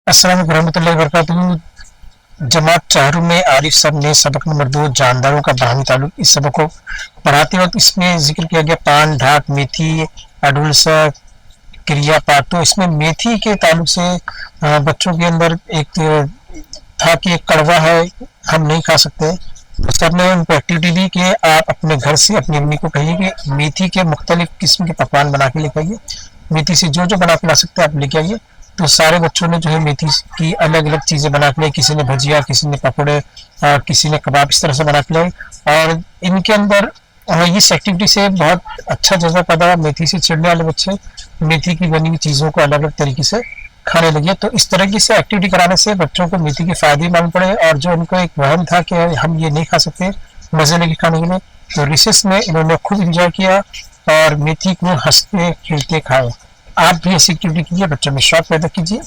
अस्सलाम वालेकुम रहमतुल्लाहि व बरकातुहू। जमात चाहरू में आरिफ साहब ने सबक नंबर 2 जानदारों का बाहमी ताल्लुक, इस सबक को पढ़ाते वक्त इसमें जिक्र किया गया पान, ढाक, मेथी, अडुलसा, क्रिया पाठ। तो इसमें मेथी के ताल्लुक से बच्चों के अंदर एक था कि एक कड़वा है, हम नहीं खा सकते। तो सर ने उनको एक्टिविटी दी कि आप अपने घर से अपनी अम्मी को कहिए कि मेथी के मुख्तलिफ किस्म के पकवान बना के लेके आइए, मेथी से जो जो बना के ला सकते हैं आप लेके आइए। तो सारे बच्चों ने जो है मेथी की अलग अलग चीज़ें बना के लाई, किसी ने भजिया, किसी ने पकौड़े, किसी ने कबाब, इस तरह से बना के लाई। और इनके अंदर इस एक्टिविटी से बहुत अच्छा जज्बा पैदा हुआ। मेथी से चिढ़ने वाले बच्चे मेथी की बनी हुई चीज़ों को अलग अलग तरीके से खाने लगे। तो इस तरह से एक्टिविटी कराने से बच्चों को मेथी के फायदे मालूम पड़े, और जो उनको एक वहम था कि हम ये नहीं खा सकते मज़े लेके खाने के लिए, तो रिसेस में इन्होंने खूब इंजॉय किया और मेथी को हंसते खेलते खाए। आप भी ऐसी एक्टिविटी कीजिए, बच्चों में शौक पैदा कीजिए।